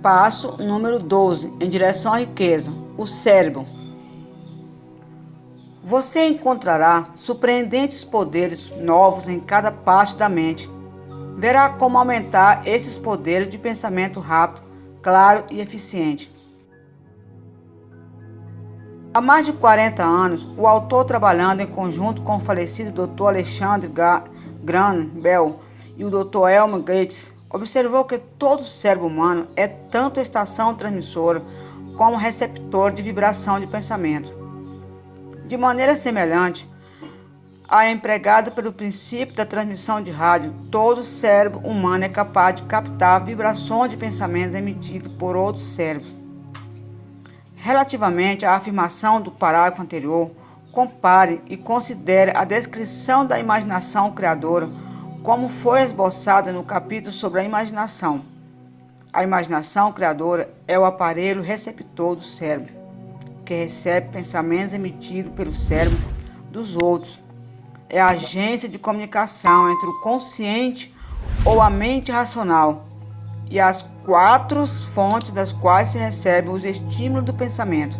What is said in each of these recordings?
Passo número 12, em direção à riqueza, o cérebro. Você encontrará surpreendentes poderes novos em cada parte da mente. Verá como aumentar esses poderes de pensamento rápido, claro e eficiente. Há mais de 40 anos, o autor, trabalhando em conjunto com o falecido Dr. Alexander Graham Bell e o Dr. Elmer Gates, observou que todo o cérebro humano é tanto estação transmissora como receptor de vibração de pensamento. De maneira semelhante à empregada pelo princípio da transmissão de rádio, todo o cérebro humano é capaz de captar vibrações de pensamentos emitidos por outros cérebros. Relativamente à afirmação do parágrafo anterior, compare e considere a descrição da imaginação criadora, como foi esboçada no capítulo sobre a imaginação. A imaginação criadora é o aparelho receptor do cérebro, que recebe pensamentos emitidos pelo cérebro dos outros. É a agência de comunicação entre o consciente ou a mente racional e as quatro fontes das quais se recebe os estímulos do pensamento.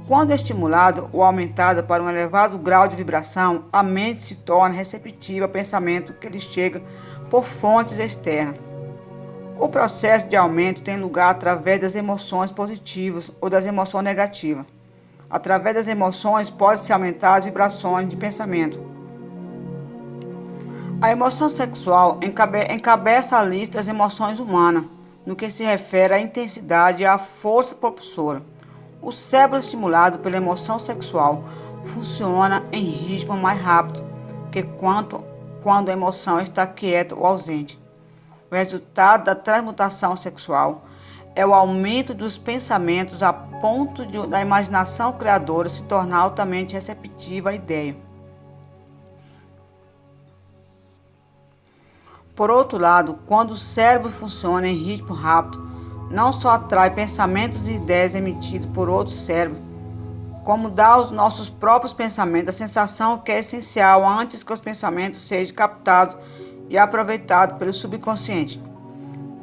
Quando estimulado ou aumentada para um elevado grau de vibração, a mente se torna receptiva ao pensamento que lhe chega por fontes externas. O processo de aumento tem lugar através das emoções positivas ou das emoções negativas. Através das emoções pode-se aumentar as vibrações de pensamento. A emoção sexual encabeça a lista das emoções humanas, no que se refere à intensidade e à força propulsora. O cérebro estimulado pela emoção sexual funciona em ritmo mais rápido que quando a emoção está quieta ou ausente. O resultado da transmutação sexual é o aumento dos pensamentos a ponto da imaginação criadora se tornar altamente receptiva à ideia. Por outro lado, quando o cérebro funciona em ritmo rápido, não só atrai pensamentos e ideias emitidos por outro cérebro, como dá aos nossos próprios pensamentos a sensação que é essencial antes que os pensamentos sejam captados e aproveitados pelo subconsciente.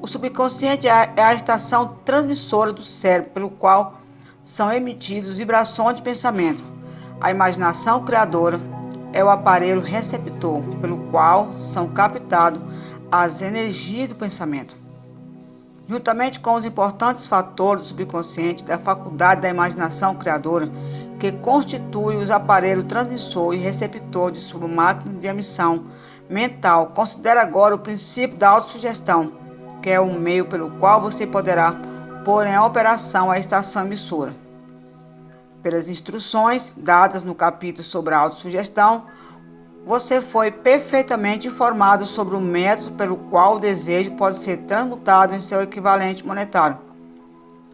O subconsciente é a estação transmissora do cérebro, pelo qual são emitidas vibrações de pensamento. A imaginação criadora é o aparelho receptor, pelo qual são captadas as energias do pensamento. Juntamente com os importantes fatores do subconsciente da faculdade da imaginação criadora, que constitui os aparelhos transmissor e receptor de sua máquina de emissão mental, considere agora o princípio da autossugestão, que é o meio pelo qual você poderá pôr em operação a estação emissora. Pelas instruções dadas no capítulo sobre a autossugestão, você foi perfeitamente informado sobre o método pelo qual o desejo pode ser transmutado em seu equivalente monetário.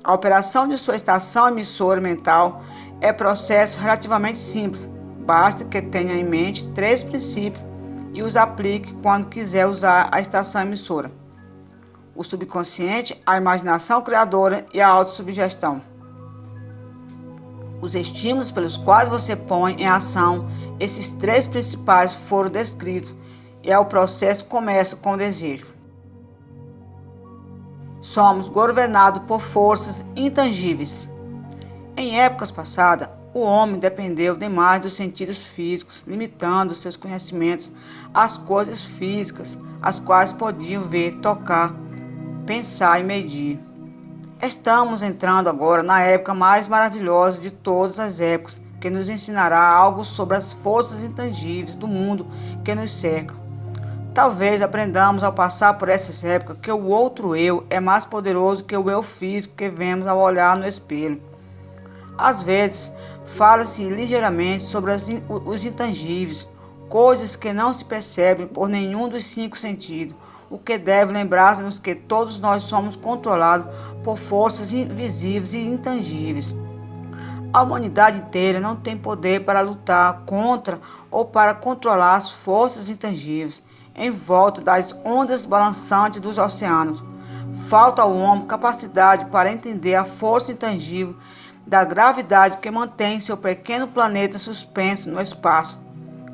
A operação de sua estação emissora mental é processo relativamente simples. Basta que tenha em mente 3 princípios e os aplique quando quiser usar a estação emissora: o subconsciente, a imaginação criadora e a autossugestão. Os estímulos pelos quais você põe em ação esses 3 principais foram descritos e o processo começa com o desejo. Somos governados por forças intangíveis. Em épocas passadas, o homem dependeu demais dos sentidos físicos, limitando seus conhecimentos às coisas físicas, as quais podiam ver, tocar, pensar e medir. Estamos entrando agora na época mais maravilhosa de todas as épocas, que nos ensinará algo sobre as forças intangíveis do mundo que nos cerca. Talvez aprendamos ao passar por essas épocas que o outro eu é mais poderoso que o eu físico que vemos ao olhar no espelho. Às vezes, fala-se ligeiramente sobre os intangíveis, coisas que não se percebem por nenhum dos 5 sentidos, o que deve lembrar-nos que todos nós somos controlados por forças invisíveis e intangíveis. A humanidade inteira não tem poder para lutar contra ou para controlar as forças intangíveis em volta das ondas balançantes dos oceanos. Falta ao homem capacidade para entender a força intangível da gravidade que mantém seu pequeno planeta suspenso no espaço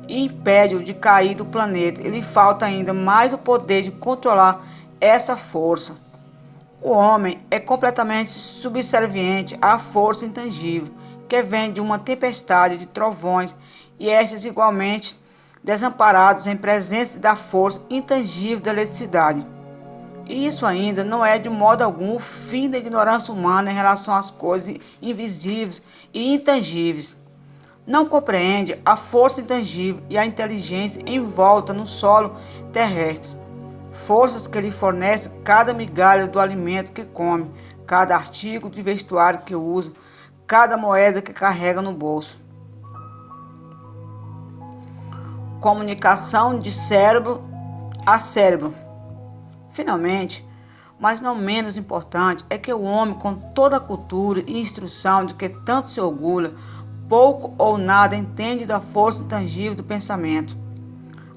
e impede-o de cair do planeta. E lhe falta ainda mais o poder de controlar essa força. O homem é completamente subserviente à força intangível, que vem de uma tempestade de trovões, e estes igualmente desamparados em presença da força intangível da eletricidade. E isso ainda não é de modo algum o fim da ignorância humana em relação às coisas invisíveis e intangíveis. Não compreende a força intangível e a inteligência envolta no solo terrestre. Forças que lhe fornecem cada migalha do alimento que come, cada artigo de vestuário que usa, cada moeda que carrega no bolso. Comunicação de cérebro a cérebro. Finalmente, mas não menos importante, é que o homem, com toda a cultura e instrução de que tanto se orgulha, pouco ou nada entende da força intangível do pensamento,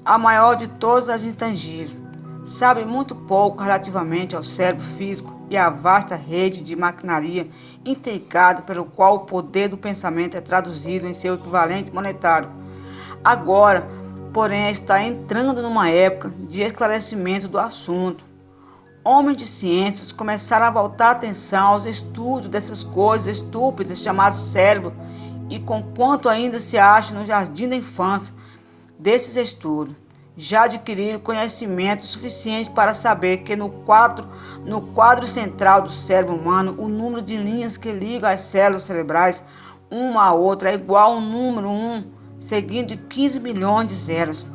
a maior de todas as intangíveis. Sabe muito pouco relativamente ao cérebro físico e à vasta rede de maquinaria intricada pelo qual o poder do pensamento é traduzido em seu equivalente monetário. Agora, porém, está entrando numa época de esclarecimento do assunto. Homens de ciências começaram a voltar a atenção aos estudos dessas coisas estúpidas chamadas cérebro, e conquanto ainda se acha no jardim da infância desses estudos, já adquiriram conhecimento suficiente para saber que no quadro central do cérebro humano, o número de linhas que ligam as células cerebrais uma à outra é igual ao número 1, seguido de 15 milhões de zeros.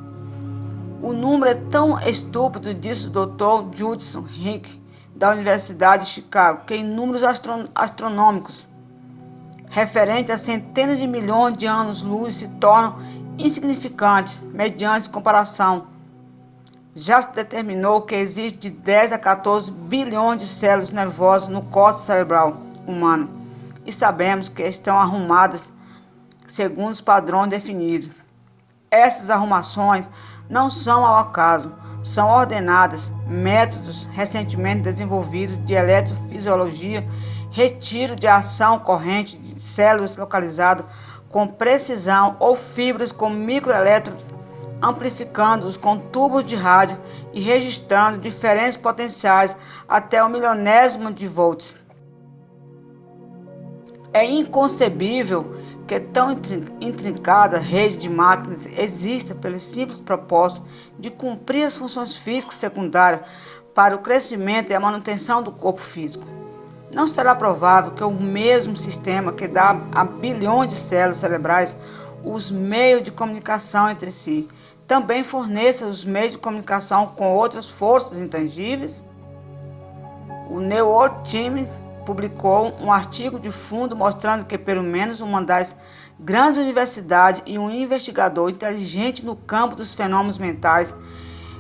O número é tão estúpido, disse o Dr. Judson Rick, da Universidade de Chicago, que em números astronômicos, referentes a centenas de milhões de anos-luz, se tornam insignificantes mediante comparação. Já se determinou que existe de 10 a 14 bilhões de células nervosas no córtex cerebral humano, e sabemos que estão arrumadas segundo os padrões definidos. Essas arrumações não são ao acaso, são ordenadas, métodos recentemente desenvolvidos de eletrofisiologia, retiro de ação corrente de células localizadas com precisão ou fibras com microelétrons, amplificando-os com tubos de rádio e registrando diferentes potenciais até o milionésimo de volts. É inconcebível que tão intrincada rede de máquinas exista pelo simples propósito de cumprir as funções físicas secundárias para o crescimento e a manutenção do corpo físico. Não será provável que o mesmo sistema que dá a bilhões de células cerebrais os meios de comunicação entre si, também forneça os meios de comunicação com outras forças intangíveis? O New York Times publicou um artigo de fundo mostrando que pelo menos uma das grandes universidades e um investigador inteligente no campo dos fenômenos mentais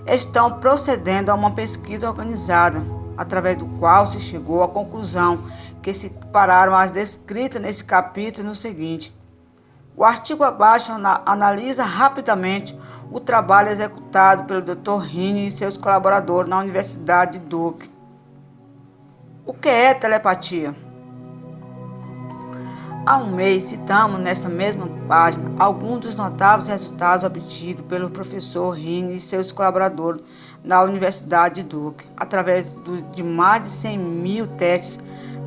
estão procedendo a uma pesquisa organizada, através do qual se chegou à conclusão que se pararam as descritas nesse capítulo e no seguinte. O artigo abaixo analisa rapidamente o trabalho executado pelo Dr. Rini e seus colaboradores na Universidade de Duke. O que é telepatia? Há um mês citamos nessa mesma página alguns dos notáveis resultados obtidos pelo professor Rini e seus colaboradores na Universidade de Duke, através de mais de 100 mil testes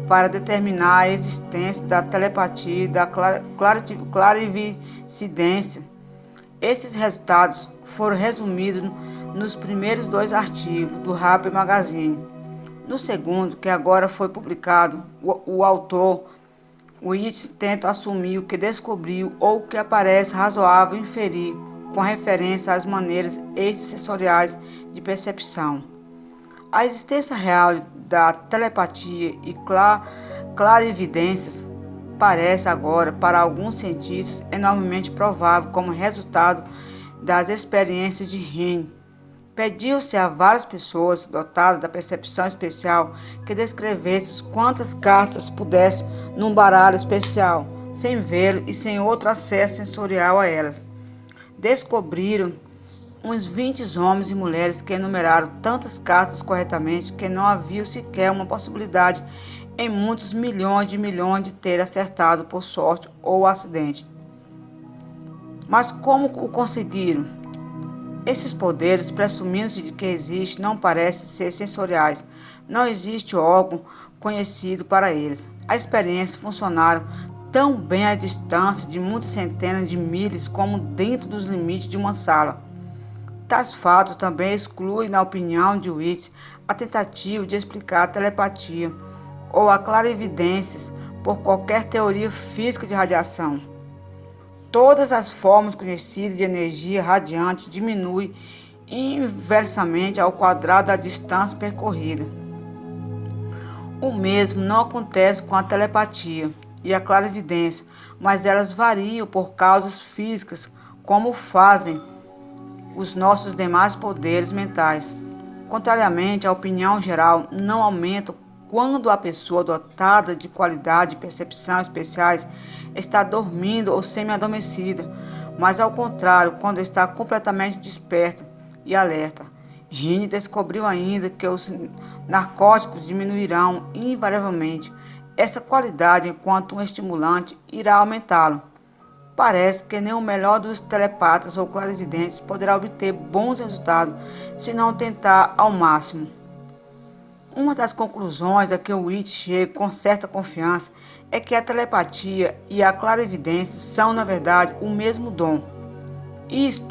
para determinar a existência da telepatia e da clarividência. Esses resultados foram resumidos nos primeiros 2 artigos do Harper Magazine. No segundo, que agora foi publicado, o autor White tenta assumir o que descobriu ou o que aparece razoável inferir com referência às maneiras extrasensoriais de percepção. A existência real da telepatia e clarividências parece agora, para alguns cientistas, enormemente provável como resultado das experiências de Rini. Pediu-se a várias pessoas dotadas da percepção especial que descrevessem quantas cartas pudessem num baralho especial, sem vê-lo e sem outro acesso sensorial a elas. Descobriram uns 20 homens e mulheres que enumeraram tantas cartas corretamente que não havia sequer uma possibilidade em muitos milhões de ter acertado por sorte ou acidente. Mas como o conseguiram? Esses poderes, presumindo-se de que existem, não parecem ser sensoriais. Não existe órgão conhecido para eles. As experiências funcionaram tão bem à distância de muitas centenas de milhas como dentro dos limites de uma sala. Tais fatos também excluem, na opinião de Witt, a tentativa de explicar a telepatia ou a clarividências por qualquer teoria física de radiação. Todas as formas conhecidas de energia radiante diminuem inversamente ao quadrado da distância percorrida. O mesmo não acontece com a telepatia e a clarividência, mas elas variam por causas físicas, como fazem os nossos demais poderes mentais. Contrariamente à opinião geral, não aumentam quando a pessoa dotada de qualidade de percepção especiais está dormindo ou semi-adormecida, mas ao contrário, quando está completamente desperta e alerta. Rini descobriu ainda que os narcóticos diminuirão invariavelmente essa qualidade enquanto um estimulante irá aumentá-lo. Parece que nem o melhor dos telepatas ou clarividentes poderá obter bons resultados se não tentar ao máximo. Uma das conclusões a que o Witt chega com certa confiança é que a telepatia e a clarividência são, na verdade, o mesmo dom.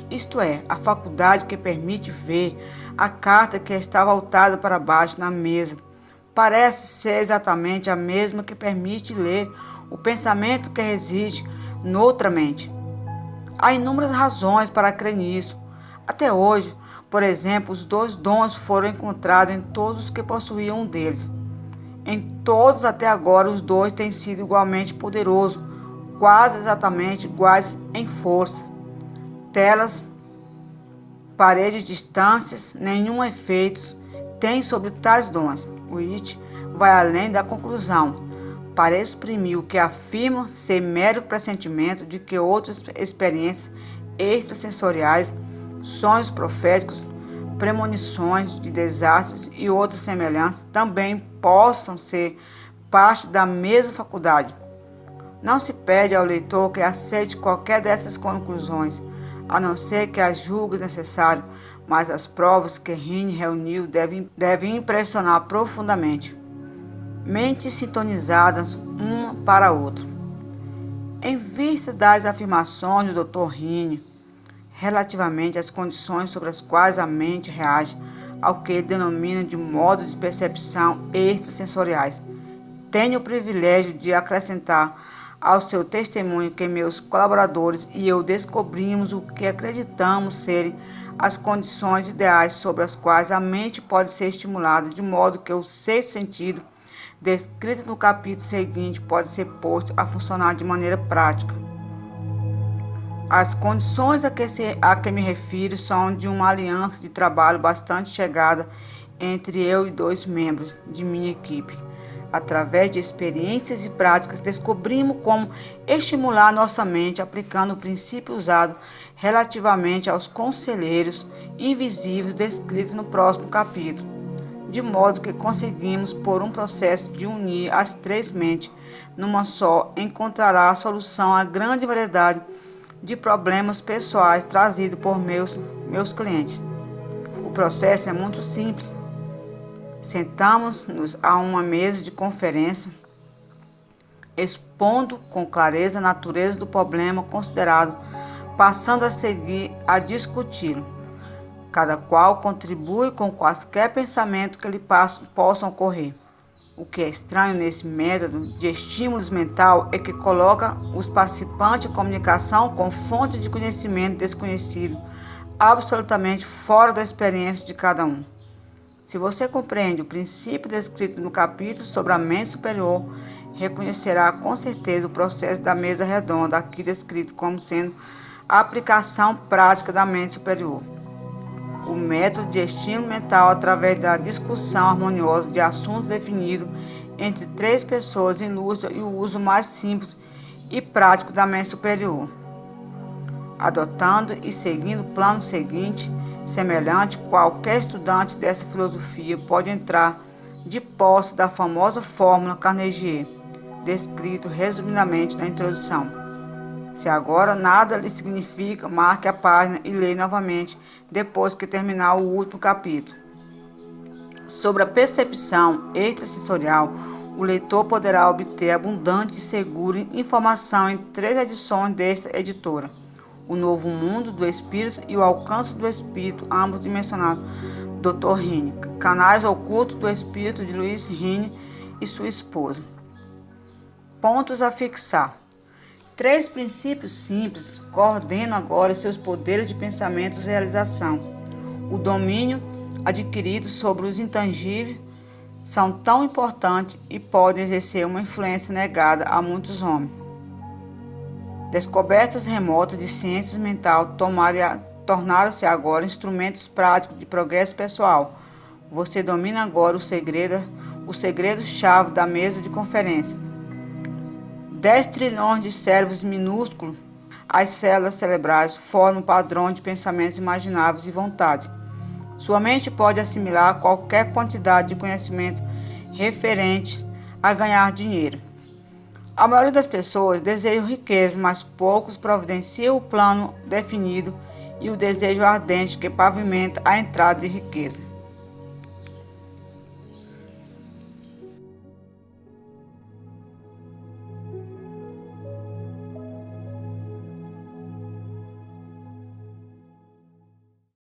Isto é, a faculdade que permite ver a carta que está voltada para baixo na mesa. Parece ser exatamente a mesma que permite ler o pensamento que reside noutra mente. Há inúmeras razões para crer nisso. Até hoje, por exemplo, os dois dons foram encontrados em todos os que possuíam um deles. Em todos até agora, os dois têm sido igualmente poderosos, quase exatamente iguais em força. Telas, paredes, distâncias, nenhum efeito tem sobre tais dons. Witt vai além da conclusão, para exprimir o que afirma ser mero pressentimento de que outras experiências extrasensoriais, sonhos proféticos, premonições de desastres e outras semelhantes também possam ser parte da mesma faculdade. Não se pede ao leitor que aceite qualquer dessas conclusões, a não ser que as julgue necessário, mas as provas que Rini reuniu devem impressionar profundamente. Mentes sintonizadas uma para a outra. Em vista das afirmações do Dr. Rini relativamente às condições sobre as quais a mente reage ao que ele denomina de modos de percepção extrasensoriais, tenho o privilégio de acrescentar ao seu testemunho que meus colaboradores e eu descobrimos o que acreditamos serem as condições ideais sobre as quais a mente pode ser estimulada, de modo que o sexto sentido, descrito no capítulo seguinte, pode ser posto a funcionar de maneira prática. As condições a que me refiro são de uma aliança de trabalho bastante chegada entre eu e dois membros de minha equipe. Através de experiências e práticas, descobrimos como estimular nossa mente aplicando o princípio usado relativamente aos conselheiros invisíveis descritos no próximo capítulo, de modo que conseguimos, por um processo de unir as três mentes numa só, encontrará a solução à grande variedade de problemas pessoais trazidos por meus clientes. O processo é muito simples. Sentamos-nos a uma mesa de conferência, expondo com clareza a natureza do problema considerado, passando a seguir a discuti-lo. Cada qual contribui com quaisquer pensamentos que lhe possam ocorrer. O que é estranho nesse método de estímulos mental é que coloca os participantes em comunicação com fontes de conhecimento desconhecido, absolutamente fora da experiência de cada um. Se você compreende o princípio descrito no capítulo sobre a mente superior, reconhecerá com certeza o processo da mesa redonda, aqui descrito como sendo a aplicação prática da mente superior. O método de estímulo mental através da discussão harmoniosa de assuntos definidos entre três pessoas ilustra o uso mais simples e prático da mente superior. Adotando e seguindo o plano seguinte, semelhante, qualquer estudante dessa filosofia pode entrar de posse da famosa fórmula Carnegie, descrito resumidamente na introdução. Se agora nada lhe significa, marque a página e leia novamente depois que terminar o último capítulo. Sobre a percepção extrasensorial, o leitor poderá obter abundante e segura informação em 3 edições desta editora: O Novo Mundo do Espírito e O Alcance do Espírito, ambos dimensionados Dr. Rini. Canais Ocultos do Espírito, de Luiz Rini e sua esposa. Pontos a fixar. 3 princípios simples coordenam agora seus poderes de pensamento e realização. O domínio adquirido sobre os intangíveis são tão importantes e podem exercer uma influência negada a muitos homens. Descobertas remotas de ciências mentais tornaram-se agora instrumentos práticos de progresso pessoal. Você domina agora o segredo-chave da mesa de conferência. 10 trilhões de cérebros minúsculos, as células cerebrais, formam padrões de pensamentos imagináveis e vontade. Sua mente pode assimilar qualquer quantidade de conhecimento referente a ganhar dinheiro. A maioria das pessoas deseja riqueza, mas poucos providenciam o plano definido e o desejo ardente que pavimenta a entrada de riqueza.